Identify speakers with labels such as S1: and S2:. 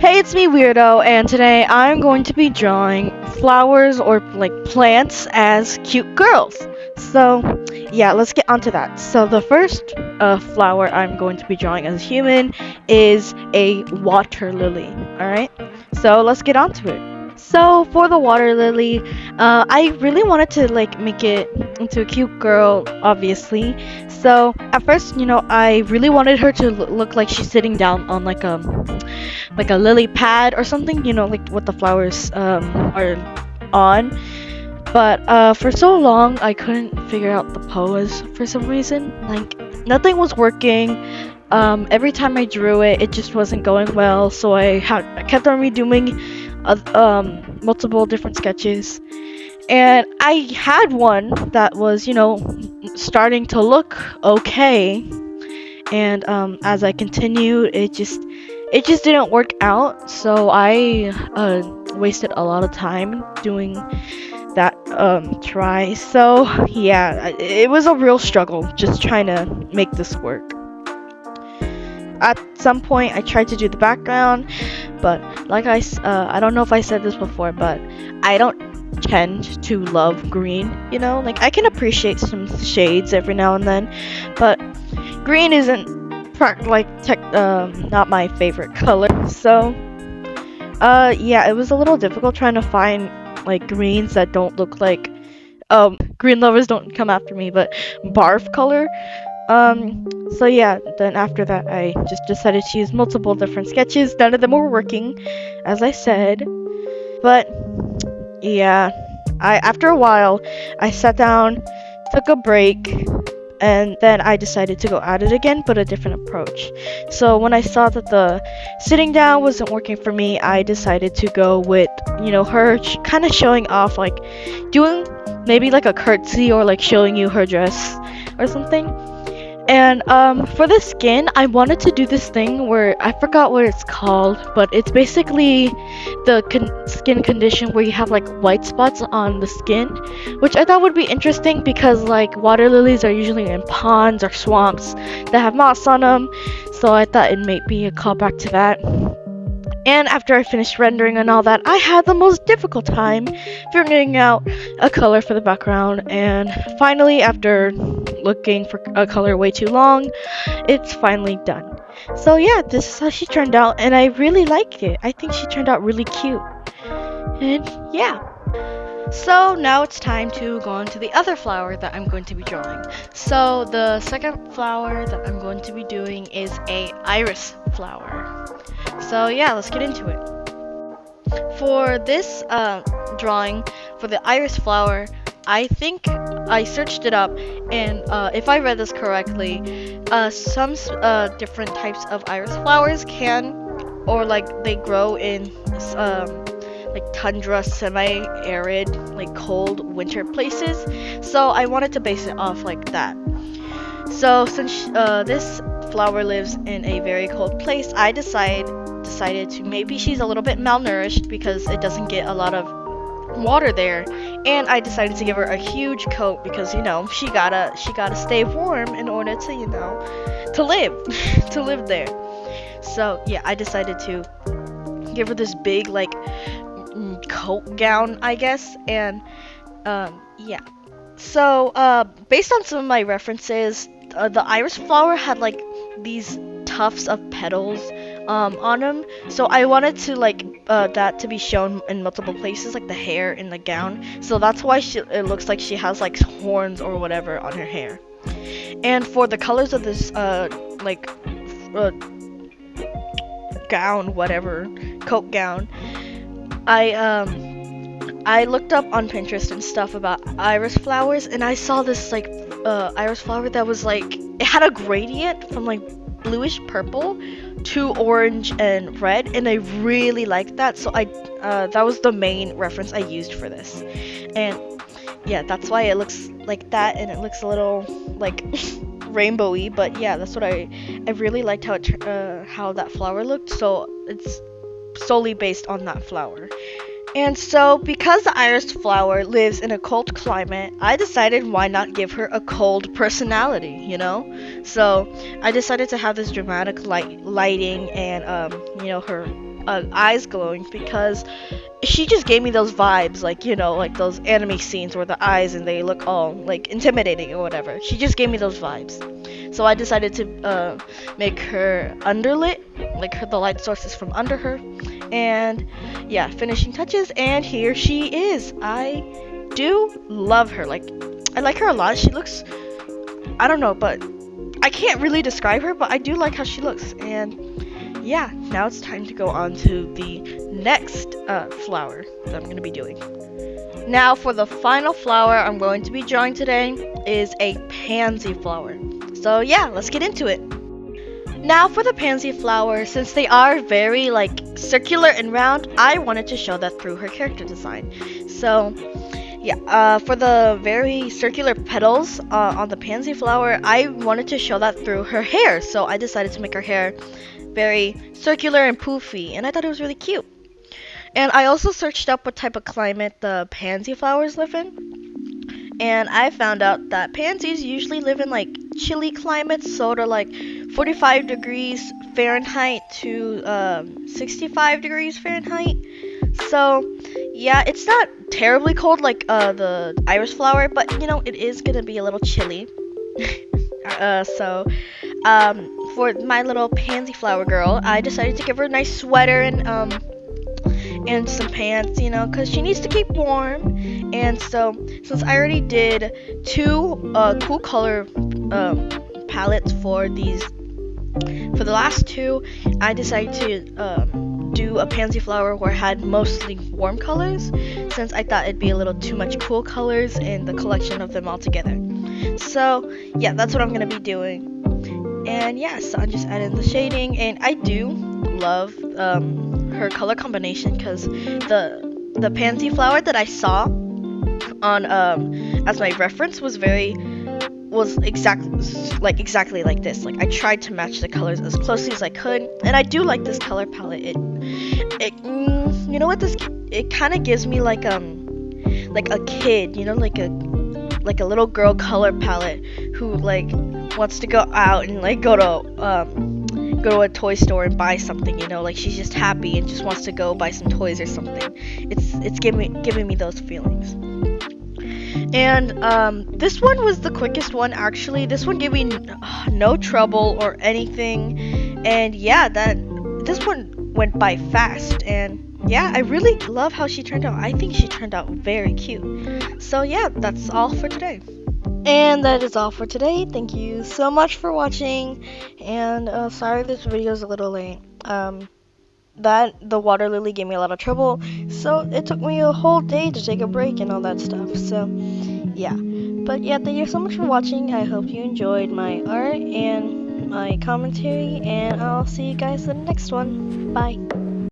S1: Hey, it's me, Weirdo, and today I'm going to be drawing flowers or like plants as cute girls. So, yeah, let's get onto that. So, the first flower I'm going to be drawing as a human is a water lily. Alright? So, let's get onto it. So, for the water lily, I really wanted to like make it into a cute girl, obviously. So, at first, I really wanted her to look like she's sitting down on like a lily pad or something, like what the flowers are on. But for so long, I couldn't figure out the pose for some reason. Like, nothing was working. Every time I drew it, it just wasn't going well. So I kept on redoing multiple different sketches. And I had one that was, starting to look okay. And as I continued, it just didn't work out. So I wasted a lot of time doing that try. So yeah, it was a real struggle just trying to make this work. At some point, I tried to do the background, but I don't know if I said this before, but I don't tend to love green. Like I can appreciate some shades every now and then, but green isn't not my favorite color. So yeah, it was a little difficult trying to find like greens that don't look like green lovers don't come after me, but barf color. So yeah, then after that I just decided to use multiple different sketches. None of them were working, as I said. But yeah, I after a while I sat down, took a break, and then I decided to go at it again, but a different approach. So when I saw that the sitting down wasn't working for me, I decided to go with, her kind of showing off, like doing maybe like a curtsy or like showing you her dress or something. And for the skin, I wanted to do this thing where I forgot what it's called, but it's basically the skin condition where you have like white spots on the skin, which I thought would be interesting because like water lilies are usually in ponds or swamps that have moss on them. So I thought it might be a callback to that. And after I finished rendering and all that, I had the most difficult time figuring out a color for the background. And finally, after looking for a color way too long, it's finally done. So yeah, this is how she turned out, and I really like it. I think she turned out really cute. And yeah. So now it's time to go on to the other flower that I'm going to be drawing. So the second flower that I'm going to be doing is a iris flower. So yeah, let's get into it. For this drawing, for the iris flower, I think I searched it up, and if I read this correctly, some different types of iris flowers can, or like they grow in like tundra, semi-arid, like cold winter places. So I wanted to base it off like that. So since this flower lives in a very cold place, I decided to, maybe she's a little bit malnourished because it doesn't get a lot of water there, and I decided to give her a huge coat because she gotta stay warm in order to to live to live there. So yeah, I decided to give her this big like coat gown, I guess. And yeah, so based on some of my references, the iris flower had like these tufts of petals on them, so I wanted to like that to be shown in multiple places, like the hair in the gown. So that's why it looks like she has like horns or whatever on her hair. And for the colors of this like gown, whatever, coat gown, I looked up on Pinterest and stuff about iris flowers, and I saw this like iris flower that was like, it had a gradient from like bluish purple to orange and red, and I really liked that. So that was the main reference I used for this. And yeah, that's why it looks like that, and it looks a little like rainbowy. But yeah, that's what I really liked how that flower looked. So it's solely based on that flower. And so, because the iris flower lives in a cold climate, I decided why not give her a cold personality, you know? So, I decided to have this dramatic lighting and, her eyes glowing because she just gave me those vibes, like, like those anime scenes where the eyes and they look all, like, intimidating or whatever. She just gave me those vibes. So I decided to make her underlit, like the light source is from under her. And yeah, finishing touches, and here she is. I do love her. Like, I like her a lot. She looks, I don't know, but I can't really describe her, but I do like how she looks. And yeah, now it's time to go on to the next flower that I'm going to be doing. Now, for the final flower I'm going to be drawing today is a pansy flower. So yeah, let's get into it. Now for the pansy flower, since they are very like circular and round, I wanted to show that through her character design. So yeah, for the very circular petals on the pansy flower, I wanted to show that through her hair. So I decided to make her hair very circular and poofy, and I thought it was really cute. And I also searched up what type of climate the pansy flowers live in. And I found out that pansies usually live in like chilly climates, sort of like 45 degrees Fahrenheit to 65 degrees Fahrenheit. So, yeah, it's not terribly cold like the iris flower, but it is gonna be a little chilly. So, for my little pansy flower girl, I decided to give her a nice sweater and some pants, because she needs to keep warm. And so, since I already did two cool color palettes for the last two, I decided to do a pansy flower where I had mostly warm colors, since I thought it'd be a little too much cool colors in the collection of them all together. So, yeah, that's what I'm going to be doing. And yeah, so I'm just adding the shading, and I do love her color combination, because the pansy flower that I saw on as my reference was exactly like this. Like, I tried to match the colors as closely as I could, and I do like this color palette. You know what, it kind of gives me like a kid, like a little girl color palette who like wants to go out and like go to a toy store and buy something, like she's just happy and just wants to go buy some toys or something. It's giving me those feelings. And this one was the quickest one, actually. This one gave me no trouble or anything, and yeah, this one went by fast. And yeah, I really love how she turned out. I think she turned out very cute. So yeah, that's all for today. And that is all for today. Thank you so much for watching, and sorry this video is a little late. That the water lily gave me a lot of trouble, so it took me a whole day to take a break and all that stuff. So yeah, but yeah, thank you so much for watching. I hope you enjoyed my art and my commentary, and I'll see you guys in the next one. Bye.